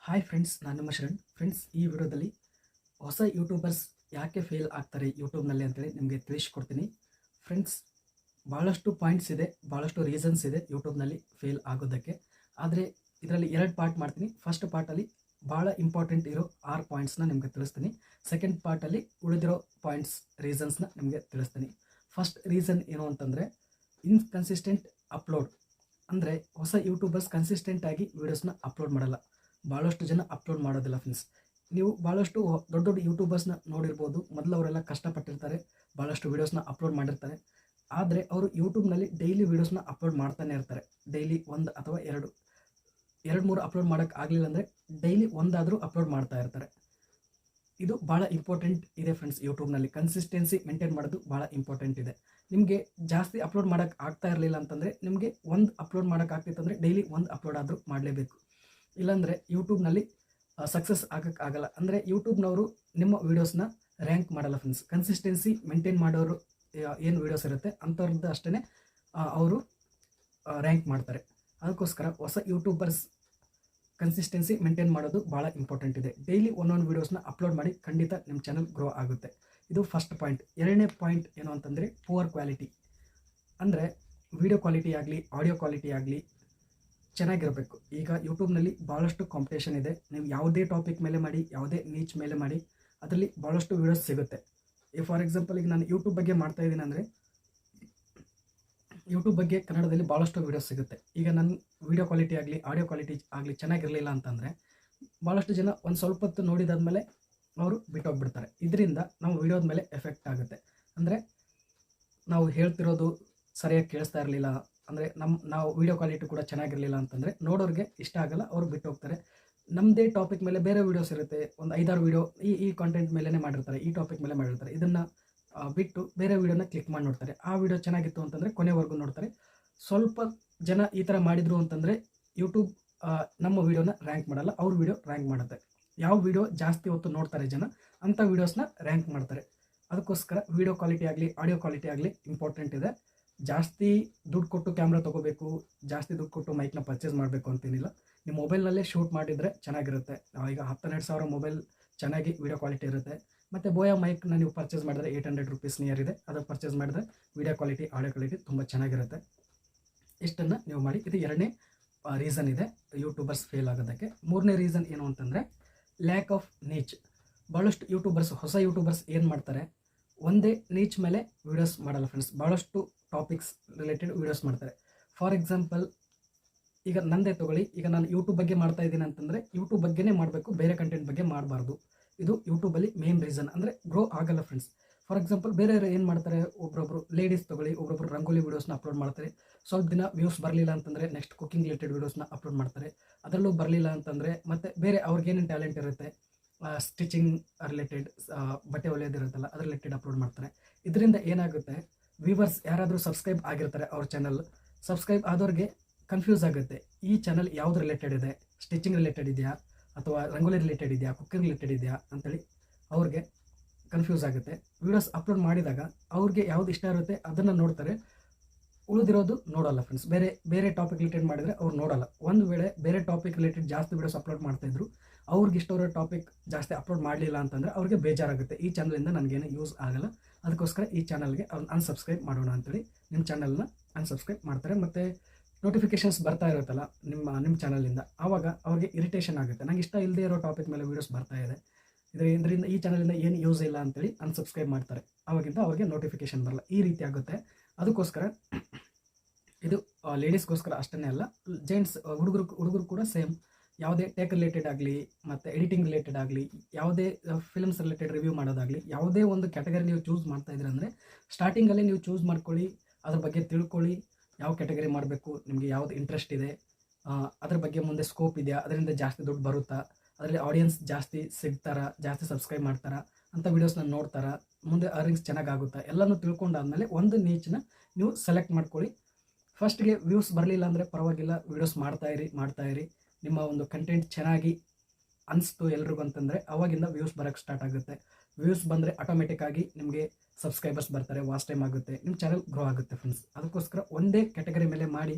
Hi friends, ನಾನು ನಿಮ್ಮ Sharan. Friends, ಈ ವಿಡಿಯೋದಲ್ಲಿ ಹೊಸ ಯೂಟ್ಯೂಬರ್ಸ್ ಯಾಕೆ ಫೇಲ್ ಆಗ್ತಾರೆ ಯೂಟ್ಯೂಬ್ನಲ್ಲಿ ಅಂತೇಳಿ ನಿಮಗೆ ತಿಳಿಸ್ಕೊಡ್ತೀನಿ. ಫ್ರೆಂಡ್ಸ್, ಭಾಳಷ್ಟು ಪಾಯಿಂಟ್ಸ್ ಇದೆ, ಭಾಳಷ್ಟು ರೀಸನ್ಸ್ ಇದೆ ಯೂಟ್ಯೂಬ್ನಲ್ಲಿ ಫೇಲ್ ಆಗೋದಕ್ಕೆ. ಆದರೆ ಇದರಲ್ಲಿ 2 ಪಾರ್ಟ್ ಮಾಡ್ತೀನಿ. ಫಸ್ಟ್ ಪಾರ್ಟಲ್ಲಿ ಭಾಳ ಇಂಪಾರ್ಟೆಂಟ್ ಇರೋ 6 ಪಾಯಿಂಟ್ಸ್ನ ನಿಮಗೆ ತಿಳಿಸ್ತೀನಿ. ಸೆಕೆಂಡ್ ಪಾರ್ಟಲ್ಲಿ ಉಳಿದಿರೋ ಪಾಯಿಂಟ್ಸ್, ರೀಸನ್ಸ್ನ ನಿಮಗೆ ತಿಳಿಸ್ತೀನಿ. ಫಸ್ಟ್ ರೀಸನ್ ಏನು ಅಂತಂದರೆ ಇನ್ಕನ್ಸಿಸ್ಟೆಂಟ್ ಅಪ್ಲೋಡ್. ಅಂದರೆ ಹೊಸ ಯೂಟ್ಯೂಬರ್ಸ್ ಕನ್ಸಿಸ್ಟೆಂಟಾಗಿ ವೀಡಿಯೋಸ್ನ ಅಪ್ಲೋಡ್ ಮಾಡಲ್ಲ. ಭಾಳಷ್ಟು ಜನ ಅಪ್ಲೋಡ್ ಮಾಡೋದಿಲ್ಲ ಫ್ರೆಂಡ್ಸ್. ನೀವು ಭಾಳಷ್ಟು ದೊಡ್ಡ ದೊಡ್ಡ ಯೂಟ್ಯೂಬರ್ಸ್ನ ನೋಡಿರ್ಬೋದು. ಮೊದಲು ಅವರೆಲ್ಲ ಕಷ್ಟಪಟ್ಟಿರ್ತಾರೆ, ಭಾಳಷ್ಟು ವೀಡಿಯೋಸ್ನ ಅಪ್ಲೋಡ್ ಮಾಡಿರ್ತಾರೆ. ಆದರೆ ಅವರು ಯೂಟ್ಯೂಬ್ನಲ್ಲಿ ಡೈಲಿ ವೀಡಿಯೋಸ್ನ ಅಪ್ಲೋಡ್ ಮಾಡ್ತಾನೆ ಇರ್ತಾರೆ. ಡೈಲಿ 1 ಅಥವಾ 2-3 ಅಪ್ಲೋಡ್ ಮಾಡೋಕ್ಕೆ ಆಗಲಿಲ್ಲ ಅಂದರೆ ಡೈಲಿ ಒಂದಾದರೂ ಅಪ್ಲೋಡ್ ಮಾಡ್ತಾ ಇರ್ತಾರೆ. ಇದು ಭಾಳ ಇಂಪಾರ್ಟೆಂಟ್ ಇದೆ ಫ್ರೆಂಡ್ಸ್. ಯೂಟ್ಯೂಬ್ನಲ್ಲಿ ಕನ್ಸಿಸ್ಟೆನ್ಸಿ ಮೇಂಟೈನ್ ಮಾಡೋದು ಭಾಳ ಇಂಪಾರ್ಟೆಂಟ್ ಇದೆ. ನಿಮಗೆ ಜಾಸ್ತಿ ಅಪ್ಲೋಡ್ ಮಾಡೋಕ್ಕೆ ಆಗ್ತಾ ಇರಲಿಲ್ಲ ಅಂತಂದರೆ, ನಿಮಗೆ ಒಂದು ಅಪ್ಲೋಡ್ ಮಾಡೋಕ್ಕೆ ಆಗ್ತಿತ್ತಂದರೆ ಡೈಲಿ 1 ಅಪ್ಲೋಡ್ ಆದರೂ ಮಾಡಲೇಬೇಕು. ಇಲ್ಲಾಂದರೆ ಯೂಟ್ಯೂಬ್ನಲ್ಲಿ ಸಕ್ಸಸ್ ಆಗೋಕ್ಕಾಗಲ್ಲ. ಅಂದರೆ ಯೂಟ್ಯೂಬ್ನವರು ನಿಮ್ಮ ವೀಡಿಯೋಸ್ನ ರ್ಯಾಂಕ್ ಮಾಡಲ್ಲ ಫ್ರೆಂಡ್ಸ್. ಕನ್ಸಿಸ್ಟೆನ್ಸಿ ಮೇಂಟೈನ್ ಮಾಡೋರು ಏನು ವೀಡಿಯೋಸ್ ಇರುತ್ತೆ ಅಂಥವ್ರದ್ದು ಅಷ್ಟೇ ಅವರು ರ್ಯಾಂಕ್ ಮಾಡ್ತಾರೆ. ಅದಕ್ಕೋಸ್ಕರ ಹೊಸ ಯೂಟ್ಯೂಬರ್ಸ್ ಕನ್ಸಿಸ್ಟೆನ್ಸಿ ಮೇಂಟೈನ್ ಮಾಡೋದು ಭಾಳ ಇಂಪಾರ್ಟೆಂಟ್ ಇದೆ. ಡೈಲಿ ಒಂದೊಂದು ವೀಡಿಯೋಸ್ನ ಅಪ್ಲೋಡ್ ಮಾಡಿ, ಖಂಡಿತ ನಿಮ್ಮ ಚಾನಲ್ ಗ್ರೋ ಆಗುತ್ತೆ. ಇದು ಫಸ್ಟ್ ಪಾಯಿಂಟ್. ಎರಡನೇ ಪಾಯಿಂಟ್ ಏನು ಅಂತಂದರೆ ಪುವರ್ ಕ್ವಾಲಿಟಿ. ಅಂದರೆ ವಿಡಿಯೋ ಕ್ವಾಲಿಟಿ ಆಗಲಿ, ಆಡಿಯೋ ಕ್ವಾಲಿಟಿ ಆಗಲಿ ಚೆನ್ನಾಗಿರಬೇಕು. ಈಗ ಯೂಟ್ಯೂಬ್ನಲ್ಲಿ ಭಾಳಷ್ಟು ಕಾಂಪಿಟೇಷನ್ ಇದೆ. ನೀವು ಯಾವುದೇ ಟಾಪಿಕ್ ಮೇಲೆ ಮಾಡಿ, ಯಾವುದೇ ನೀಚ್ ಮೇಲೆ ಮಾಡಿ, ಅದರಲ್ಲಿ ಭಾಳಷ್ಟು ವೀಡಿಯೋಸ್ ಸಿಗುತ್ತೆ. ಫಾರ್ ಎಕ್ಸಾಂಪಲ್, ಈಗ ನಾನು ಯೂಟ್ಯೂಬ್ ಬಗ್ಗೆ ಮಾಡ್ತಾ ಇದ್ದೀನಿ ಅಂದರೆ, ಯೂಟ್ಯೂಬ್ ಬಗ್ಗೆ ಕನ್ನಡದಲ್ಲಿ ಭಾಳಷ್ಟು ವೀಡಿಯೋಸ್ ಸಿಗುತ್ತೆ. ಈಗ ನನ್ನ ವೀಡಿಯೋ ಕ್ವಾಲಿಟಿ ಆಗಲಿ, ಆಡಿಯೋ ಕ್ವಾಲಿಟಿ ಆಗಲಿ ಚೆನ್ನಾಗಿರಲಿಲ್ಲ ಅಂತಂದರೆ ಭಾಳಷ್ಟು ಜನ ಒಂದು ಸ್ವಲ್ಪ ಹೊತ್ತು ನೋಡಿದಾದ್ಮೇಲೆ ಅವರು ಬಿಟ್ಟೋಗ್ಬಿಡ್ತಾರೆ. ಇದರಿಂದ ನಾವು ವೀಡಿಯೋದ ಮೇಲೆ ಎಫೆಕ್ಟ್ ಆಗುತ್ತೆ. ಅಂದರೆ ನಾವು ಹೇಳ್ತಿರೋದು ಸರಿಯಾಗಿ ಕೇಳಿಸ್ತಾ ಇರಲಿಲ್ಲ ಅಂದರೆ, ನಾವು ವೀಡಿಯೋ ಕ್ವಾಲಿಟಿ ಕೂಡ ಚೆನ್ನಾಗಿರಲಿಲ್ಲ ಅಂತಂದರೆ ನೋಡೋರಿಗೆ ಇಷ್ಟ ಆಗಲ್ಲ, ಅವ್ರು ಬಿಟ್ಟು ಹೋಗ್ತಾರೆ. ನಮ್ಮದೇ ಟಾಪಿಕ್ ಮೇಲೆ ಬೇರೆ ವೀಡಿಯೋಸ್ ಇರುತ್ತೆ, ಒಂದು 5-6 ವೀಡಿಯೋ ಈ ಕಾಂಟೆಂಟ್ ಮೇಲೇ ಮಾಡಿರ್ತಾರೆ, ಈ ಟಾಪಿಕ್ ಮೇಲೆ ಮಾಡಿರ್ತಾರೆ. ಇದನ್ನು ಬಿಟ್ಟು ಬೇರೆ ವೀಡಿಯೋನ ಕ್ಲಿಕ್ ಮಾಡಿ ನೋಡ್ತಾರೆ. ಆ ವಿಡಿಯೋ ಚೆನ್ನಾಗಿತ್ತು ಅಂತಂದರೆ ಕೊನೆವರೆಗೂ ನೋಡ್ತಾರೆ. ಸ್ವಲ್ಪ ಜನ ಈ ಥರ ಮಾಡಿದರು ಅಂತಂದರೆ ಯೂಟ್ಯೂಬ್ ನಮ್ಮ ವೀಡಿಯೋನ ರ್ಯಾಂಕ್ ಮಾಡಲ್ಲ, ಅವ್ರ ವೀಡಿಯೋ ರ್ಯಾಂಕ್ ಮಾಡುತ್ತೆ. ಯಾವ ವೀಡಿಯೋ ಜಾಸ್ತಿ ಹೊತ್ತು ನೋಡ್ತಾರೆ ಜನ, ಅಂಥ ವೀಡಿಯೋಸ್ನ ರ್ಯಾಂಕ್ ಮಾಡ್ತಾರೆ. ಅದಕ್ಕೋಸ್ಕರ ವೀಡಿಯೋ ಕ್ವಾಲಿಟಿ ಆಗಲಿ, ಆಡಿಯೋ ಕ್ವಾಲಿಟಿ ಆಗಲಿ ಇಂಪಾರ್ಟೆಂಟ್ ಇದೆ. ಜಾಸ್ತಿ ದುಡ್ಡು ಕೊಟ್ಟು ಕ್ಯಾಮ್ರಾ ತೊಗೋಬೇಕು, ಜಾಸ್ತಿ ದುಡ್ಡು ಕೊಟ್ಟು ಮೈಕ್ನ ಪರ್ಚೇಸ್ ಮಾಡಬೇಕು ಅಂತೇನಿಲ್ಲ. ನಿಮ್ಮ ಮೊಬೈಲ್ನಲ್ಲೇ ಶೂಟ್ ಮಾಡಿದರೆ ಚೆನ್ನಾಗಿರುತ್ತೆ. ಈಗ 10-12 ಸಾವಿರ ಮೊಬೈಲ್ ಚೆನ್ನಾಗಿ ವೀಡಿಯೋ ಕ್ವಾಲಿಟಿ ಇರುತ್ತೆ. ಮತ್ತು ಬೋಯಾ ಮೈಕ್ನ ನೀವು ಪರ್ಚೇಸ್ ಮಾಡಿದ್ರೆ 800 ರುಪೀಸ್ ನಿಯರ್ ಇದೆ. ಅದು ಪರ್ಚೇಸ್ ಮಾಡಿದ್ರೆ ವೀಡಿಯೋ ಕ್ವಾಲಿಟಿ, ಆಡಿಯೋ ಕ್ವಾಲಿಟಿ ತುಂಬ ಚೆನ್ನಾಗಿರುತ್ತೆ. ಇಷ್ಟನ್ನು ನೀವು ಮಾಡಿ. ಇದು ಎರಡನೇ ರೀಸನ್ ಇದೆ ಯೂಟ್ಯೂಬರ್ಸ್ ಫೇಲ್ ಆಗೋದಕ್ಕೆ. ಮೂರನೇ ರೀಸನ್ ಏನು ಅಂತಂದರೆ ಲ್ಯಾಕ್ ಆಫ್ ನೀಚ್. ಭಾಳಷ್ಟು ಯೂಟ್ಯೂಬರ್ಸ್, ಹೊಸ ಯೂಟ್ಯೂಬರ್ಸ್ ಏನು ಮಾಡ್ತಾರೆ, ಒಂದೇ ನೀಚ್ ಮೇಲೆ ವೀಡಿಯೋಸ್ ಮಾಡಲ್ಲ ಫ್ರೆಂಡ್ಸ್. ಭಾಳಷ್ಟು ಟಾಪಿಕ್ಸ್ ರಿಲೇಟೆಡ್ ವೀಡಿಯೋಸ್ ಮಾಡ್ತಾರೆ. ಫಾರ್ ಎಕ್ಸಾಂಪಲ್, ಈಗ ನಂದೇ ತೊಗೊಳ್ಳಿ. ಈಗ ನಾನು ಯೂಟ್ಯೂಬ್ ಬಗ್ಗೆ ಮಾಡ್ತಾ ಇದ್ದೀನಿ ಅಂತಂದರೆ ಯೂಟ್ಯೂಬ್ ಬಗ್ಗೆನೇ ಮಾಡಬೇಕು, ಬೇರೆ ಕಂಟೆಂಟ್ ಬಗ್ಗೆ ಮಾಡಬಾರ್ದು. ಇದು ಯೂಟ್ಯೂಬಲ್ಲಿ ಮೇನ್ ರೀಸನ್. ಅಂದರೆ ಗ್ರೋ ಆಗಲ್ಲ ಫ್ರೆಂಡ್ಸ್. ಫಾರ್ ಎಕ್ಸಾಂಪಲ್, ಬೇರೆಯವರು ಏನು ಮಾಡ್ತಾರೆ, ಒಬ್ಬೊಬ್ಬರು ಲೇಡೀಸ್ ತೊಗೊಳ್ಳಿ, ಒಬ್ಬೊಬ್ಬರು ರಂಗೋಲಿ ವೀಡಿಯೋಸ್ನ ಅಪ್ಲೋಡ್ ಮಾಡ್ತಾರೆ. ಸ್ವಲ್ಪ ದಿನ ವ್ಯೂಸ್ ಬರಲಿಲ್ಲ ಅಂತಂದರೆ ನೆಕ್ಸ್ಟ್ ಕುಕಿಂಗ್ ರಿಲೇಟೆಡ್ ವೀಡಿಯೋಸ್ನ ಅಪ್ಲೋಡ್ ಮಾಡ್ತಾರೆ. ಅದರಲ್ಲೂ ಬರಲಿಲ್ಲ ಅಂತಂದರೆ ಮತ್ತೆ ಬೇರೆ ಅವ್ರಿಗೇನೇನು ಟ್ಯಾಲೆಂಟ್ ಇರುತ್ತೆ, ಸ್ಟಿಚಿಂಗ್ ರಿಲೇಟೆಡ್, ಬಟ್ಟೆ ಹೊಲಿಯೋದಿರುತ್ತಲ್ಲ ಅದ್ರ ರಿಲೇಟೆಡ್ ಅಪ್ಲೋಡ್ ಮಾಡ್ತಾರೆ. ಇದರಿಂದ ಏನಾಗುತ್ತೆ, ವ್ಯೂವರ್ಸ್ ಯಾರಾದರೂ ಸಬ್ಸ್ಕ್ರೈಬ್ ಆಗಿರ್ತಾರೆ ಅವ್ರ ಚಾನಲ್, ಸಬ್ಸ್ಕ್ರೈಬ್ ಆದವ್ರಿಗೆ ಕನ್ಫ್ಯೂಸ್ ಆಗುತ್ತೆ, ಈ ಚಾನಲ್ ಯಾವ್ದು ರಿಲೇಟೆಡ್ ಇದೆ, ಸ್ಟಿಚಿಂಗ್ ರಿಲೇಟೆಡ್ ಇದೆಯಾ ಅಥವಾ ರಂಗೋಲಿ ರಿಲೇಟೆಡ್ ಇದೆಯಾ, ಕುಕಿಂಗ್ ರಿಲೇಟೆಡ್ ಇದೆಯಾ ಅಂತೇಳಿ ಅವ್ರಿಗೆ ಕನ್ಫ್ಯೂಸ್ ಆಗುತ್ತೆ. ವೀಡಿಯೋಸ್ ಅಪ್ಲೋಡ್ ಮಾಡಿದಾಗ ಅವ್ರಿಗೆ ಯಾವ್ದು ಇಷ್ಟ ಇರುತ್ತೆ ಅದನ್ನು ನೋಡ್ತಾರೆ, ಉಳಿದಿರೋದು ನೋಡೋಲ್ಲ ಫ್ರೆಂಡ್ಸ್. ಬೇರೆ ಟಾಪಿಕ್ ರಿಲೇಟೆಡ್ ಮಾಡಿದರೆ ಅವ್ರು ನೋಡೋಲ್ಲ. ಒಂದು ವೇಳೆ ಬೇರೆ ಟಾಪಿಕ್ ರಿಲೇಟೆಡ್ ಜಾಸ್ತಿ ವೀಡಿಯೋಸ್ ಅಪ್ಲೋಡ್ ಮಾಡ್ತಾಯಿದ್ರು, ಅವ್ರಿಗೆ ಇಷ್ಟವರ ಟಾಪಿಕ್ ಜಾಸ್ತಿ ಅಪ್ಲೋಡ್ ಮಾಡಲಿಲ್ಲ ಅಂತಂದರೆ ಅವ್ರಿಗೆ ಬೇಜಾರಾಗುತ್ತೆ, ಈ ಚಾನಲಿಂದ ನನಗೇನು ಯೂಸ್ ಆಗಲ್ಲ, ಅದಕ್ಕೋಸ್ಕರ ಈ ಚಾನಲ್ಗೆ ಅವ್ರು ಅನ್ಸಬ್ಸ್ಕ್ರೈಬ್ ಮಾಡೋಣ ಅಂತೇಳಿ ನಿಮ್ಮ ಚಾನಲ್ನ ಅನ್ಸಬ್ಸ್ಕ್ರೈಬ್ ಮಾಡ್ತಾರೆ. ಮತ್ತು ನೋಟಿಫಿಕೇಷನ್ಸ್ ಬರ್ತಾ ಇರುತ್ತಲ್ಲ ನಿಮ್ಮ ಚಾನಲಿಂದ, ಆವಾಗ ಅವ್ರಿಗೆ ಇರಿಟೇಷನ್ ಆಗುತ್ತೆ, ನಂಗೆ ಇಷ್ಟ ಇಲ್ಲದೆ ಇರೋ ಟಾಪಿಕ್ ಮೇಲೆ ವೀಡಿಯೋಸ್ ಬರ್ತಾ ಇದೆ, ಇದರಿಂದ ಈ ಚಾನಲಿಂದ ಏನು ಯೂಸ್ ಇಲ್ಲ ಅಂತೇಳಿ ಅನ್ಸಬ್ಸ್ಕ್ರೈಬ್ ಮಾಡ್ತಾರೆ. ಆವಾಗಿಂದ ಅವ್ರಿಗೆ ನೋಟಿಫಿಕೇಷನ್ ಬರಲ್ಲ, ಈ ರೀತಿ ಆಗುತ್ತೆ. ಅದಕ್ಕೋಸ್ಕರ ಇದು ಲೇಡೀಸ್ಗೋಸ್ಕರ ಅಷ್ಟೇ ಅಲ್ಲ, ಜೆಂಟ್ಸ್ ಹುಡುಗರು ಕೂಡ ಸೇಮ್. ಯಾವುದೇ ಟೆಕ್ ರಿಲೇಟೆಡ್ ಆಗಲಿ, ಮತ್ತು ಎಡಿಟಿಂಗ್ ರಿಲೇಟೆಡ್ ಆಗಲಿ, ಯಾವುದೇ ಫಿಲ್ಮ್ಸ್ ರಿಲೇಟೆಡ್ ರಿವ್ಯೂ ಮಾಡೋದಾಗಲಿ, ಯಾವುದೇ ಒಂದು ಕ್ಯಾಟಗರಿ ನೀವು ಚೂಸ್ ಮಾಡ್ತಾ ಇದ್ದೀರ ಅಂದರೆ ಸ್ಟಾರ್ಟಿಂಗಲ್ಲಿ ನೀವು ಚೂಸ್ ಮಾಡ್ಕೊಳ್ಳಿ, ಅದ್ರ ಬಗ್ಗೆ ತಿಳ್ಕೊಳ್ಳಿ, ಯಾವ ಕ್ಯಾಟಗರಿ ಮಾಡಬೇಕು, ನಿಮಗೆ ಯಾವ್ದು ಇಂಟ್ರೆಸ್ಟ್ ಇದೆ, ಅದ್ರ ಬಗ್ಗೆ ಮುಂದೆ ಸ್ಕೋಪ್ ಇದೆಯಾ, ಅದರಿಂದ ಜಾಸ್ತಿ ದುಡ್ಡು ಬರುತ್ತಾ, ಅದರಲ್ಲಿ ಆಡಿಯನ್ಸ್ ಜಾಸ್ತಿ ಸಿಗ್ತಾರಾ, ಜಾಸ್ತಿ ಸಬ್ಸ್ಕ್ರೈಬ್ ಮಾಡ್ತಾರಾ, ಅಂಥ ವೀಡಿಯೋಸ್ನ ನೋಡ್ತಾರಾ, ಮುಂದೆ ಅರ್ನಿಂಗ್ಸ್ ಚೆನ್ನಾಗಾಗುತ್ತಾ, ಎಲ್ಲನೂ ತಿಳ್ಕೊಂಡಾದ್ಮೇಲೆ ಒಂದು ನೀಚನ್ನ ನೀವು ಸೆಲೆಕ್ಟ್ ಮಾಡ್ಕೊಳ್ಳಿ. ಫಸ್ಟ್ಗೆ ವ್ಯೂಸ್ ಬರಲಿಲ್ಲ ಅಂದರೆ ಪರವಾಗಿಲ್ಲ, ವೀಡಿಯೋಸ್ ಮಾಡ್ತಾಯಿರಿ. ನಿಮ್ಮ ಒಂದು ಕಂಟೆಂಟ್ ಚೆನ್ನಾಗಿ ಅನಿಸ್ತು ಎಲ್ರಿಗೂ ಅಂತಂದರೆ ಅವಾಗಿಂದ ವ್ಯೂಸ್ ಬರೋಕ್ಕೆ ಸ್ಟಾರ್ಟ್ ಆಗುತ್ತೆ. ವ್ಯೂಸ್ ಬಂದರೆ ಆಟೋಮೆಟಿಕ್ಕಾಗಿ ನಿಮಗೆ ಸಬ್ಸ್ಕ್ರೈಬರ್ಸ್ ಬರ್ತಾರೆ, ವಾಚ್ ಟೈಮ್ ಆಗುತ್ತೆ, ನಿಮ್ಮ ಚಾನಲ್ ಗ್ರೋ ಆಗುತ್ತೆ ಫ್ರೆಂಡ್ಸ್. ಅದಕ್ಕೋಸ್ಕರ ಒಂದೇ ಕ್ಯಾಟಗರಿ ಮೇಲೆ ಮಾಡಿ,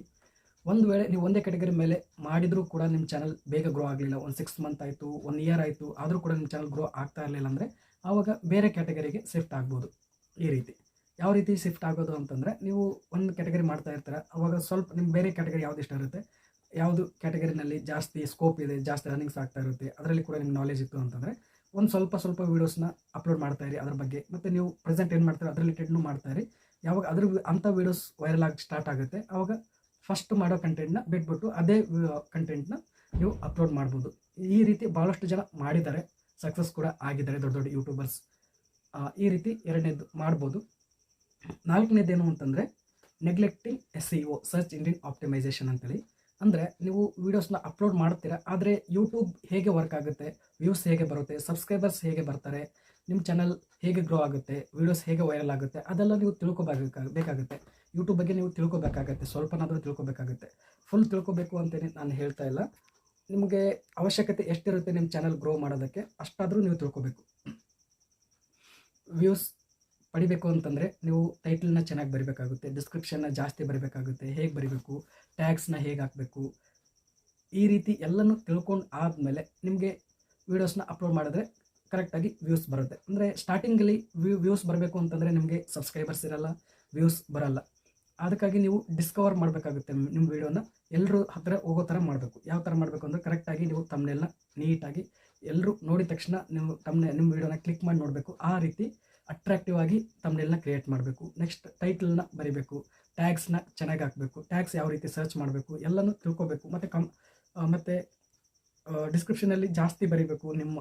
ಒಂದು ವೇಳೆ ನೀವು ಒಂದೇ ಕ್ಯಾಟಗರಿ ಮೇಲೆ ಮಾಡಿದರೂ ಕೂಡ ನಿಮ್ಮ ಚಾನಲ್ ಬೇಗ ಗ್ರೋ ಆಗಲಿಲ್ಲ, ಒಂದು 6 ಮಂತ್ ಆಯಿತು, 1 ಇಯರ್ ಆಯಿತು, ಆದರೂ ಕೂಡ ನಿಮ್ಮ ಚಾನಲ್ ಗ್ರೋ ಆಗ್ತಾ ಇರಲಿಲ್ಲ ಅಂದರೆ ಆವಾಗ ಬೇರೆ ಕ್ಯಾಟಗರಿಗೆ ಶಿಫ್ಟ್ ಆಗ್ಬೋದು. ಈ ರೀತಿ ಯಾವ ರೀತಿ ಶಿಫ್ಟ್ ಆಗೋದು ಅಂತಂದರೆ, ನೀವು ಒಂದು ಕ್ಯಾಟಗರಿ ಮಾಡ್ತಾ ಇರ್ತೀರ, ಅವಾಗ ಸ್ವಲ್ಪ ನಿಮ್ಮ ಬೇರೆ ಕ್ಯಾಟಗರಿ ಯಾವ್ದು ಇಷ್ಟ ಇರುತ್ತೆ, ಯಾವುದು ಕ್ಯಾಟಗರಿನಲ್ಲಿ ಜಾಸ್ತಿ ಸ್ಕೋಪ್ ಇದೆ, ಜಾಸ್ತಿ ರನ್ನಿಂಗ್ಸ್ ಆಗ್ತಾ ಇರುತ್ತೆ, ಅದರಲ್ಲಿ ಕೂಡ ನಿಮ್ಗೆ ನಾಲೆಜ್ ಇತ್ತು ಅಂತಂದರೆ ಒಂದು ಸ್ವಲ್ಪ ವೀಡಿಯೋಸ್ನ ಅಪ್ಲೋಡ್ ಮಾಡ್ತಾ ಇರಿ ಅದ್ರ ಬಗ್ಗೆ. ಮತ್ತು ನೀವು ಪ್ರೆಸೆಂಟ್ ಏನು ಮಾಡ್ತಾರೆ ಅದ್ರ ರಿಲೇಟೆಡ್ನು ಮಾಡ್ತಾ ಇರಿ. ಯಾವಾಗ ಅದ್ರ ಅಂಥ ವೀಡಿಯೋಸ್ ವೈರಲ್ ಆಗಿ ಸ್ಟಾರ್ಟ್ ಆಗುತ್ತೆ ಆವಾಗ ಫಸ್ಟ್ ಮಾಡೋ ಕಂಟೆಂಟ್ನ ಬಿಟ್ಬಿಟ್ಟು ಅದೇ ಕಂಟೆಂಟ್ನ ನೀವು ಅಪ್ಲೋಡ್ ಮಾಡ್ಬೋದು. ಈ ರೀತಿ ಭಾಳಷ್ಟು ಜನ ಮಾಡಿದ್ದಾರೆ, ಸಕ್ಸಸ್ ಕೂಡ ಆಗಿದ್ದಾರೆ ದೊಡ್ಡ ದೊಡ್ಡ ಯೂಟ್ಯೂಬರ್ಸ್. ಈ ರೀತಿ ಎರಡನೇದು ಮಾಡ್ಬೋದು. ನಾಲ್ಕನೇದೇನು ಅಂತಂದರೆ neglecting SEO, search engine optimisation ಅಂತೇಳಿ. ಅಂದರೆ ನೀವು ವೀಡಿಯೋಸ್ನ ಅಪ್ಲೋಡ್ ಮಾಡ್ತೀರಾ, ಆದರೆ ಯೂಟ್ಯೂಬ್ ಹೇಗೆ ವರ್ಕ್ ಆಗುತ್ತೆ, ವ್ಯೂಸ್ ಹೇಗೆ ಬರುತ್ತೆ, ಸಬ್ಸ್ಕ್ರೈಬರ್ಸ್ ಹೇಗೆ ಬರ್ತಾರೆ, ನಿಮ್ಮ ಚಾನಲ್ ಹೇಗೆ ಗ್ರೋ ಆಗುತ್ತೆ, ವೀಡಿಯೋಸ್ ಹೇಗೆ ವೈರಲ್ ಆಗುತ್ತೆ, ಅದೆಲ್ಲ ನೀವು ಬೇಕಾಗುತ್ತೆ. ಯೂಟ್ಯೂಬ್ ಬಗ್ಗೆ ನೀವು ತಿಳ್ಕೊಬೇಕಾಗತ್ತೆ, ಸ್ವಲ್ಪನಾದರೂ ತಿಳ್ಕೊಬೇಕಾಗುತ್ತೆ. ಫುಲ್ ತಿಳ್ಕೊಬೇಕು ಅಂತೇಳಿ ನಾನು ಹೇಳ್ತಾ ಇಲ್ಲ. ನಿಮಗೆ ಅವಶ್ಯಕತೆ ಎಷ್ಟಿರುತ್ತೆ ನಿಮ್ಮ ಚಾನಲ್ ಗ್ರೋ ಮಾಡೋದಕ್ಕೆ ಅಷ್ಟಾದರೂ ನೀವು ತಿಳ್ಕೊಬೇಕು. ವ್ಯೂಸ್ ಪಡಿಬೇಕು ಅಂತಂದರೆ ನೀವು ಟೈಟಲ್ನ ಚೆನ್ನಾಗಿ ಬರಿಬೇಕಾಗುತ್ತೆ, ಡಿಸ್ಕ್ರಿಪ್ಷನ್ನ ಜಾಸ್ತಿ ಬರಿಬೇಕಾಗುತ್ತೆ, ಹೇಗೆ ಬರಿಬೇಕು, ಟ್ಯಾಗ್ಸ್ನ ಹೇಗೆ ಹಾಕಬೇಕು, ಈ ರೀತಿ ಎಲ್ಲನೂ ತಿಳ್ಕೊಂಡು ಆದಮೇಲೆ ನಿಮಗೆ ವೀಡಿಯೋಸ್ನ ಅಪ್ಲೋಡ್ ಮಾಡಿದ್ರೆ ಕರೆಕ್ಟಾಗಿ ವ್ಯೂಸ್ ಬರುತ್ತೆ. ಅಂದರೆ ಸ್ಟಾರ್ಟಿಂಗಲ್ಲಿ ವ್ಯೂಸ್ ಬರಬೇಕು ಅಂತಂದರೆ ನಿಮಗೆ ಸಬ್ಸ್ಕ್ರೈಬರ್ಸ್ ಇರಲ್ಲ, ವ್ಯೂಸ್ ಬರಲ್ಲ. ಅದಕ್ಕಾಗಿ ನೀವು ಡಿಸ್ಕವರ್ ಮಾಡಬೇಕಾಗುತ್ತೆ ನಿಮ್ಮ ವೀಡಿಯೋನ ಎಲ್ಲರೂ ಹತ್ತಿರ ಹೋಗೋ ಥರ ಮಾಡಬೇಕು. ಯಾವ ಥರ ಮಾಡಬೇಕು ಅಂದರೆ ಕರೆಕ್ಟಾಗಿ ನೀವು ತಮ್ಮನೆಲ್ಲ ನೀಟಾಗಿ ಎಲ್ಲರೂ ನೋಡಿದ ತಕ್ಷಣ ನೀವು ನಿಮ್ಮ ವೀಡಿಯೋನ ಕ್ಲಿಕ್ ಮಾಡಿ ನೋಡಬೇಕು. ಆ ರೀತಿ ಅಟ್ರಾಕ್ಟಿವ್ ಆಗಿ ತಮ್ಮನೆಲ್ಲ ಕ್ರಿಯೇಟ್ ಮಾಡಬೇಕು. ನೆಕ್ಸ್ಟ್ ಟೈಟಲ್ನ ಬರಿಬೇಕು, ಟ್ಯಾಗ್ಸ್ನ ಚೆನ್ನಾಗಿ ಹಾಕಬೇಕು, ಟ್ಯಾಗ್ಸ್ ಯಾವ ರೀತಿ ಸರ್ಚ್ ಮಾಡಬೇಕು ಎಲ್ಲನೂ ತಿಳ್ಕೊಬೇಕು. ಮತ್ತು ಡಿಸ್ಕ್ರಿಪ್ಷನಲ್ಲಿ ಜಾಸ್ತಿ ಬರಿಬೇಕು ನಿಮ್ಮ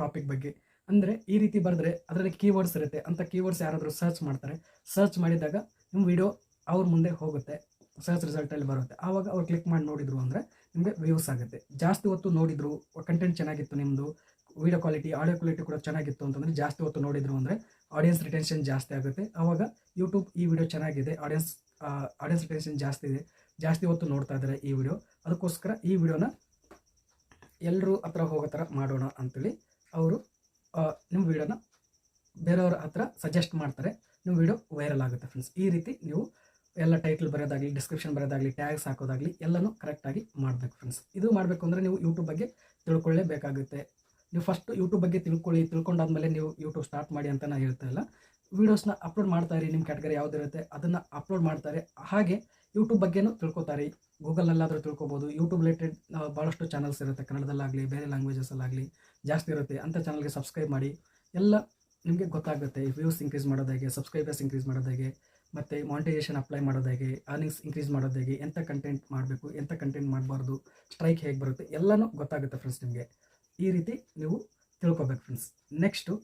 ಟಾಪಿಕ್ ಬಗ್ಗೆ. ಅಂದರೆ ಈ ರೀತಿ ಬರೆದ್ರೆ ಅದರಲ್ಲಿ ಕೀವರ್ಡ್ಸ್ ಇರುತ್ತೆ, ಅಂಥ ಕೀವರ್ಡ್ಸ್ ಯಾರಾದರೂ ಸರ್ಚ್ ಮಾಡ್ತಾರೆ, ಸರ್ಚ್ ಮಾಡಿದಾಗ ನಿಮ್ಮ ವಿಡಿಯೋ ಅವ್ರ ಮುಂದೆ ಹೋಗುತ್ತೆ, ಸರ್ಚ್ ರಿಸಲ್ಟಲ್ಲಿ ಬರುತ್ತೆ. ಆವಾಗ ಅವ್ರು ಕ್ಲಿಕ್ ಮಾಡಿ ನೋಡಿದ್ರು ಅಂದರೆ ನಿಮಗೆ ವ್ಯೂಸ್ ಆಗುತ್ತೆ. ಜಾಸ್ತಿ ಹೊತ್ತು ನೋಡಿದ್ರು, ಕಂಟೆಂಟ್ ಚೆನ್ನಾಗಿತ್ತು, ನಿಮ್ಮದು ವೀಡಿಯೋ ಕ್ವಾಲಿಟಿ, ಆಡಿಯೋ ಕ್ವಾಲಿಟಿ ಕೂಡ ಚೆನ್ನಾಗಿತ್ತು ಅಂತಂದರೆ ಜಾಸ್ತಿ ಹೊತ್ತು ನೋಡಿದ್ರು ಅಂದರೆ ಆಡಿಯನ್ಸ್ ರಿಟೆನ್ಷನ್ ಜಾಸ್ತಿ ಆಗುತ್ತೆ. ಆವಾಗ ಯೂಟ್ಯೂಬ್ ಈ ವಿಡಿಯೋ ಚೆನ್ನಾಗಿದೆ, ಆಡಿಯನ್ಸ್ ರಿಟೆನ್ಷನ್ ಜಾಸ್ತಿ ಇದೆ, ಜಾಸ್ತಿ ಹೊತ್ತು ನೋಡ್ತಾ ಇದ್ದಾರೆ ಈ ವಿಡಿಯೋ, ಅದಕ್ಕೋಸ್ಕರ ಈ ವಿಡಿಯೋನ ಎಲ್ಲರೂ ಹತ್ರ ಹೋಗೋ ಥರ ಮಾಡೋಣ ಅಂತೇಳಿ ಅವರು ನಿಮ್ಮ ವಿಡಿಯೋನ ಬೇರೆಯವ್ರ ಹತ್ರ ಸಜೆಸ್ಟ್ ಮಾಡ್ತಾರೆ, ನಿಮ್ಮ ವಿಡಿಯೋ ವೈರಲ್ ಆಗುತ್ತೆ ಫ್ರೆಂಡ್ಸ್. ಈ ರೀತಿ ನೀವು ಎಲ್ಲ ಟೈಟಲ್ ಬರೋದಾಗಲಿ, ಡಿಸ್ಕ್ರಿಪ್ಷನ್ ಬರೋದಾಗಲಿ, ಟ್ಯಾಗ್ಸ್ ಹಾಕೋದಾಗಲಿ ಎಲ್ಲನೂ ಕರೆಕ್ಟಾಗಿ ಮಾಡಬೇಕು ಫ್ರೆಂಡ್ಸ್. ಇದು ಮಾಡಬೇಕು ಅಂದರೆ ನೀವು ಯೂಟ್ಯೂಬ್ ಬಗ್ಗೆ ತಿಳ್ಕೊಳ್ಳೇಬೇಕಾಗುತ್ತೆ. ನೀವು ಫಸ್ಟ್ ಯೂಟ್ಯೂಬ್ ಬಗ್ಗೆ ತಿಳ್ಕೊಂಡಾದ್ಮೇಲೆ ನೀವು ಯೂಟ್ಯೂಬ್ ಸ್ಟಾರ್ಟ್ ಮಾಡಿ ಅಂತ ನಾನು ಹೇಳ್ತಾ ಇಲ್ಲ. ವೀಡಿಯೋಸ್ನ ಅಪ್ಲೋಡ್ ಮಾಡ್ತಾ ಇರಿ, ನಿಮ್ಮ ಕ್ಯಾಟಗರಿ ಯಾವುದಿರುತ್ತೆ ಅದನ್ನು ಅಪ್ಲೋಡ್ ಮಾಡ್ತಾರೆ. ಹಾಗೆ ಯೂಟ್ಯೂಬ್ ಬಗ್ಗೆನೂ ತಿಳ್ಕೊತಾರೆ, ಗೂಗಲ್ನಲ್ಲಾದರೂ ತಿಳ್ಕೊಬೋದು. ಯೂಟ್ಯೂಬ್ ರಿಲೇಟೆಡ್ ಭಾಳಷ್ಟು ಚಾನಲ್ಸ್ ಇರುತ್ತೆ, ಕನ್ನಡದಲ್ಲಾಗಲಿ ಬೇರೆ ಲ್ಯಾಂಗ್ವೇಜಸಲ್ಲಾಗಲಿ ಜಾಸ್ತಿ ಇರುತ್ತೆ. ಅಂಥ ಚಾನಲ್ಗೆ ಸಬ್ಸ್ಕ್ರೈಬ್ ಮಾಡಿ, ಎಲ್ಲ ನಿಮಗೆ ಗೊತ್ತಾಗುತ್ತೆ. ವ್ಯೂಸ್ ಇನ್ಕ್ರೀಸ್ ಮಾಡೋದು ಹೇಗೆ, ಸಬ್ಸ್ಕ್ರೈಬರ್ಸ್ ಇನ್ಕ್ರೀಸ್ ಮಾಡೋದು ಹೇಗೆ, ಮತ್ತು ಮಾನಿಟೈಸೇಷನ್ ಅಪ್ಲೈ ಮಾಡೋದು ಹೇಗೆ, ಅರ್ನಿಂಗ್ಸ್ ಇನ್ಕ್ರೀಸ್ ಮಾಡೋದು ಹೇಗೆ, ಎಂಥ ಕಂಟೆಂಟ್ ಮಾಡಬೇಕು, ಎಂಥ ಕಂಟೆಂಟ್ ಮಾಡಬಾರ್ದು, ಸ್ಟ್ರೈಕ್ ಹೇಗೆ ಬರುತ್ತೆ ಎಲ್ಲನೂ ಗೊತ್ತಾಗುತ್ತೆ ಫ್ರೆಂಡ್ಸ್ ನಿಮಗೆ. ಈ ರೀತಿ ನೀವು ತಿಳ್ಕೊಬೇಕು ಫ್ರೆಂಡ್ಸ್. ನೆಕ್ಸ್ಟು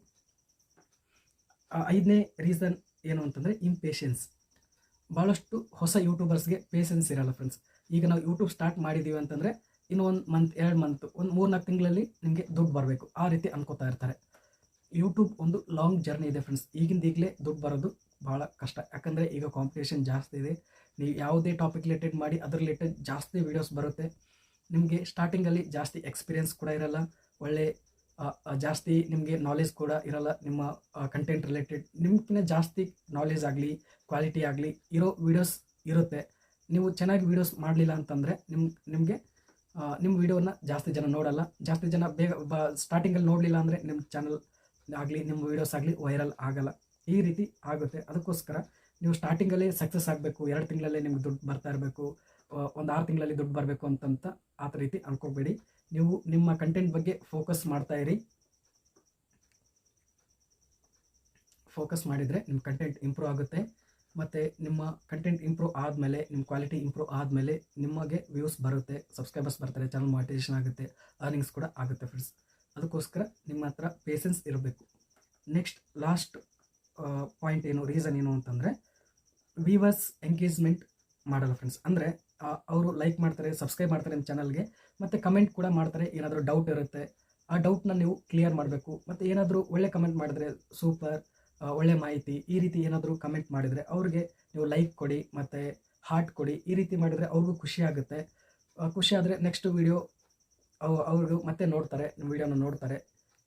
5ನೇ ರೀಸನ್ ಏನು ಅಂತಂದರೆ ಇಂಪೇಷನ್ಸ್. ಭಾಳಷ್ಟು ಹೊಸ ಯೂಟ್ಯೂಬರ್ಸ್ಗೆ ಪೇಷನ್ಸ್ ಇರಲ್ಲ ಫ್ರೆಂಡ್ಸ್. ಈಗ ನಾವು ಯೂಟ್ಯೂಬ್ ಸ್ಟಾರ್ಟ್ ಮಾಡಿದ್ದೀವಿ ಅಂತಂದರೆ ಇನ್ನು 1 ಮಂತ್ 2 ಮಂತ್ ಒಂದು 3-4 ತಿಂಗಳಲ್ಲಿ ನಿಮಗೆ ದುಡ್ಡು ಬರಬೇಕು, ಆ ರೀತಿ ಅನ್ಕೋತಾ ಇರ್ತಾರೆ. ಯೂಟ್ಯೂಬ್ ಒಂದು ಲಾಂಗ್ ಜರ್ನಿ ಇದೆ ಫ್ರೆಂಡ್ಸ್. ಈಗಲೇ ದುಡ್ಡು ಬರೋದು ಭಾಳ ಕಷ್ಟ, ಯಾಕಂದರೆ ಈಗ ಕಾಂಪಿಟೇಷನ್ ಜಾಸ್ತಿ ಇದೆ. ನೀವು ಯಾವುದೇ ಟಾಪಿಕ್ ರಿಲೇಟೆಡ್ ಮಾಡಿ ಅದ್ರ ರಿಲೇಟೆಡ್ ಜಾಸ್ತಿ ವೀಡಿಯೋಸ್ ಬರುತ್ತೆ. ನಿಮಗೆ ಸ್ಟಾರ್ಟಿಂಗಲ್ಲಿ ಜಾಸ್ತಿ ಎಕ್ಸ್ಪೀರಿಯನ್ಸ್ ಕೂಡ ಇರಲ್ಲ, ಒಳ್ಳೆ ಜಾಸ್ತಿ ನಿಮಗೆ ನಾಲೆಜ್ ಕೂಡ ಇರಲ್ಲ. ನಿಮ್ಮ ಕಂಟೆಂಟ್ ರಿಲೇಟೆಡ್ ನಿಮ್ಗಿಂತ ಜಾಸ್ತಿ ನಾಲೆಜ್ ಆಗಲಿ, ಕ್ವಾಲಿಟಿ ಆಗಲಿ ಇರೋ ವೀಡಿಯೋಸ್ ಇರುತ್ತೆ. ನೀವು ಚೆನ್ನಾಗಿ ವೀಡಿಯೋಸ್ ಮಾಡಲಿಲ್ಲ ಅಂತಂದರೆ ನಿಮಗೆ ನಿಮ್ಮ ವೀಡಿಯೋನ ಜಾಸ್ತಿ ಜನ ನೋಡಲ್ಲ. ಜಾಸ್ತಿ ಜನ ಸ್ಟಾರ್ಟಿಂಗಲ್ಲಿ ನೋಡಲಿಲ್ಲ ಅಂದರೆ ನಿಮ್ಮ ಚಾನಲ್ ಆಗಲಿ, ನಿಮ್ಮ ವೀಡಿಯೋಸ್ ಆಗಲಿ ವೈರಲ್ ಆಗಲ್ಲ. ಈ ರೀತಿ ಆಗುತ್ತೆ. ಅದಕ್ಕೋಸ್ಕರ ನೀವು ಸ್ಟಾರ್ಟಿಂಗಲ್ಲೇ ಸಕ್ಸಸ್ ಆಗಬೇಕು, 2 ತಿಂಗಳಲ್ಲೇ ನಿಮ್ಗೆ ದುಡ್ಡು ಬರ್ತಾ ಇರಬೇಕು, ಒಂದು 6 ತಿಂಗಳಲ್ಲಿ ದುಡ್ಡು ಬರಬೇಕು ಅಂತಂತ ಆ ರೀತಿ ಅನ್ಕೋಬೇಡಿ. ನೀವು ನಿಮ್ಮ ಕಂಟೆಂಟ್ ಬಗ್ಗೆ ಫೋಕಸ್ ಮಾಡ್ತಾ ಇರಿ. ಫೋಕಸ್ ಮಾಡಿದರೆ ನಿಮ್ಮ ಕಂಟೆಂಟ್ ಇಂಪ್ರೂವ್ ಆಗುತ್ತೆ. ಮತ್ತು ನಿಮ್ಮ ಕಂಟೆಂಟ್ ಇಂಪ್ರೂವ್ ಆದಮೇಲೆ, ನಿಮ್ಮ ಕ್ವಾಲಿಟಿ ಇಂಪ್ರೂವ್ ಆದಮೇಲೆ ನಿಮಗೆ ವ್ಯೂಸ್ ಬರುತ್ತೆ, ಸಬ್ಸ್ಕ್ರೈಬರ್ಸ್ ಬರ್ತಾರೆ, ಚಾನಲ್ ಮಾನಿಟೈಸೇಷನ್ ಆಗುತ್ತೆ, ಅರ್ನಿಂಗ್ಸ್ ಕೂಡ ಆಗುತ್ತೆ ಫ್ರೆಂಡ್ಸ್. ಅದಕ್ಕೋಸ್ಕರ ನಿಮ್ಮ ಹತ್ರ ಪೇಷನ್ಸ್ ಇರಬೇಕು. ನೆಕ್ಸ್ಟ್ ಲಾಸ್ಟ್ ಪಾಯಿಂಟ್ ಏನು, ರೀಸನ್ ಏನು ಅಂತಂದರೆ ವ್ಯೂವರ್ಸ್ ಎಂಗೇಜ್ಮೆಂಟ್ ಮಾಡಲ್ಲ ಫ್ರೆಂಡ್ಸ್. ಅಂದರೆ ಅವರು ಲೈಕ್ ಮಾಡ್ತಾರೆ, ಸಬ್ಸ್ಕ್ರೈಬ್ ಮಾಡ್ತಾರೆ ನಿಮ್ಮ ಚಾನಲ್ಗೆ, ಮತ್ತು ಕಮೆಂಟ್ ಕೂಡ ಮಾಡ್ತಾರೆ. ಏನಾದರೂ ಡೌಟ್ ಇರುತ್ತೆ, ಆ ಡೌಟ್ನ ನೀವು ಕ್ಲಿಯರ್ ಮಾಡಬೇಕು. ಮತ್ತು ಏನಾದರೂ ಒಳ್ಳೆ ಕಮೆಂಟ್ ಮಾಡಿದ್ರೆ ಸೂಪರ್, ಒಳ್ಳೆ ಮಾಹಿತಿ, ಈ ರೀತಿ ಏನಾದರೂ ಕಮೆಂಟ್ ಮಾಡಿದರೆ ಅವ್ರಿಗೆ ನೀವು ಲೈಕ್ ಕೊಡಿ ಮತ್ತು ಹಾರ್ಟ್ ಕೊಡಿ. ಈ ರೀತಿ ಮಾಡಿದರೆ ಅವ್ರಿಗೂ ಖುಷಿ ಆಗುತ್ತೆ. ಖುಷಿ ಆದರೆ ನೆಕ್ಸ್ಟ್ ವೀಡಿಯೋ ಅವ್ರಿಗೂ ಮತ್ತೆ ನೋಡ್ತಾರೆ, ನಿಮ್ಮ ವೀಡಿಯೋನ ನೋಡ್ತಾರೆ.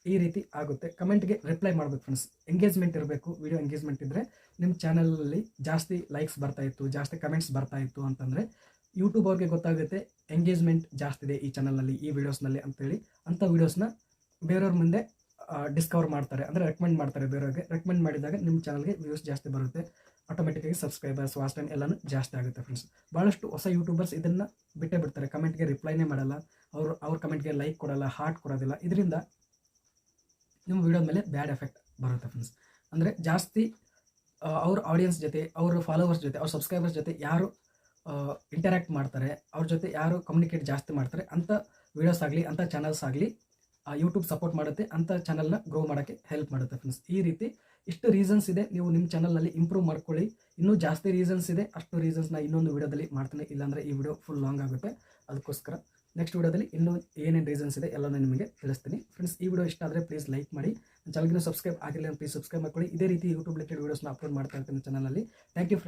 ಈ ರೀತಿ ಆಗುತ್ತೆ. ಕಮೆಂಟ್ಗೆ ರಿಪ್ಲೈ ಮಾಡಬೇಕು ಫ್ರೆಂಡ್ಸ್. ಎಂಗೇಜ್ಮೆಂಟ್ ಇರಬೇಕು. ವೀಡಿಯೋ ಎಂಗೇಜ್ಮೆಂಟ್ ಇದ್ದರೆ ನಿಮ್ಮ ಚಾನಲಲ್ಲಿ ಜಾಸ್ತಿ ಲೈಕ್ಸ್ ಬರ್ತಾಯಿತ್ತು, ಜಾಸ್ತಿ ಕಮೆಂಟ್ಸ್ ಬರ್ತಾಯಿತ್ತು ಅಂತಂದರೆ ಯೂಟ್ಯೂಬ್ ಅವ್ರಿಗೆ ಗೊತ್ತಾಗುತ್ತೆ ಎಂಗೇಜ್ಮೆಂಟ್ ಜಾಸ್ತಿ ಇದೆ ಈ ಚಾನಲ್ನಲ್ಲಿ, ಈ ವಿಡಿಯೋಸ್ನಲ್ಲಿ ಅಂತೇಳಿ. ಅಂಥ ವೀಡಿಯೋಸ್ನ ಬೇರೆಯವ್ರ ಮುಂದೆ ಡಿಸ್ಕವರ್ ಮಾಡ್ತಾರೆ, ಅಂದರೆ ರೆಕಮೆಂಡ್ ಮಾಡ್ತಾರೆ. ಬೇರೆಯವ್ರಿಗೆ ರೆಕಮೆಂಡ್ ಮಾಡಿದಾಗ ನಿಮ್ಮ ಚಾನಲ್ಗೆ ವ್ಯೂಸ್ ಜಾಸ್ತಿ ಬರುತ್ತೆ, ಆಟೋಮೆಟಿಕ್ಕಾಗಿ ಸಬ್ಸ್ಕ್ರೈಬರ್ಸ್, ವಾಚ್ ಟೈಮ್ ಎಲ್ಲನೂ ಜಾಸ್ತಿ ಆಗುತ್ತೆ ಫ್ರೆಂಡ್ಸ್. ಭಾಳಷ್ಟು ಹೊಸ ಯೂಟ್ಯೂಬರ್ಸ್ ಇದನ್ನು ಬಿಟ್ಟೇ ಬಿಡ್ತಾರೆ, ಕಮೆಂಟ್ಗೆ ರಿಪ್ಲೈನೇ ಮಾಡಲ್ಲ, ಅವ್ರ ಕಮೆಂಟ್ಗೆ ಲೈಕ್ ಕೊಡಲ್ಲ, ಹಾರ್ಟ್ ಕೊಡೋದಿಲ್ಲ. ಇದರಿಂದ ನಿಮ್ಮ ವಿಡಿಯೋದ ಮೇಲೆ ಬ್ಯಾಡ್ ಎಫೆಕ್ಟ್ ಬರುತ್ತೆ ಫ್ರೆಂಡ್ಸ್. ಅಂದರೆ ಜಾಸ್ತಿ ಅವ್ರ ಆಡಿಯನ್ಸ್ ಜೊತೆ, ಅವ್ರ ಫಾಲೋವರ್ಸ್ ಜೊತೆ, ಅವ್ರ ಸಬ್ಸ್ಕ್ರೈಬರ್ಸ್ ಜೊತೆ ಯಾರು ಇಂಟರ್ಯಾಕ್ಟ್ ಮಾಡ್ತಾರೆ, ಅವ್ರ ಜೊತೆ ಯಾರು ಕಮ್ಯುನಿಕೇಟ್ ಜಾಸ್ತಿ ಮಾಡ್ತಾರೆ, ಅಂಥ ವೀಡಿಯೋಸ್ ಆಗಲಿ, ಅಂಥ ಚಾನಲ್ಸ್ ಆಗಲಿ ಯೂಟ್ಯೂಬ್ ಸಪೋರ್ಟ್ ಮಾಡುತ್ತೆ, ಅಂಥ ಚಾನಲ್ನ ಗ್ರೋ ಮಾಡೋಕ್ಕೆ ಹೆಲ್ಪ್ ಮಾಡುತ್ತೆ ಫ್ರೆಂಡ್ಸ್. ಈ ರೀತಿ ಇಷ್ಟು ರೀಸನ್ಸ್ ಇದೆ, ನೀವು ನಿಮ್ಮ ಚಾನಲ್ನಲ್ಲಿ ಇಂಪ್ರೂವ್ ಮಾಡ್ಕೊಳ್ಳಿ. ಇನ್ನೂ ಜಾಸ್ತಿ ರೀಸನ್ಸ್ ಇದೆ, ಅಷ್ಟು ರೀಸನ್ಸ್ನ ಇನ್ನೊಂದು ವೀಡಿಯೋದಲ್ಲಿ ಮಾಡ್ತೀನಿ, ಇಲ್ಲಾಂದರೆ ಈ ವಿಡಿಯೋ ಫುಲ್ ಲಾಂಗ್ ಆಗುತ್ತೆ. ಅದಕ್ಕೋಸ್ಕರ ನೆಕ್ಸ್ಟ್ ವೀಡಿಯೋದಲ್ಲಿ ಇನ್ನೂ ಏನೇನು ರೀಸನ್ಸ್ ಇದೆ ಎಲ್ಲನೂ ನಿಮಗೆ ತಿಳಿಸ್ತೀನಿ ಫ್ರೆಂಡ್ಸ್. ಈ ವಿಡಿಯೋ ಇಷ್ಟ ಆದರೆ ಪ್ಲೀಸ್ ಲೈಕ್ ಮಾಡಿ, ಚಾನಲ್ಗೆ ಸಬ್ಸ್ಕ್ರೈಬ್ ಆಗಿಲ್ಲ ಪ್ಲೀಸ್ ಸಬ್ಸ್ಕ್ರೈಬ್ ಮಾಡ್ಕೊಳ್ಳಿ. ಇದೇ ರೀತಿ ಯೂಟ್ಯೂಬ್ ರಿಲೇಟೆಡ್ ವೀಡಿಯೋಸ್ನ ಅಪ್ಲೋಡ್ ಮಾಡ್ತಾ ಇರ್ತೀನಿ ಚಾನಲಲ್ಲಿ. Thank you.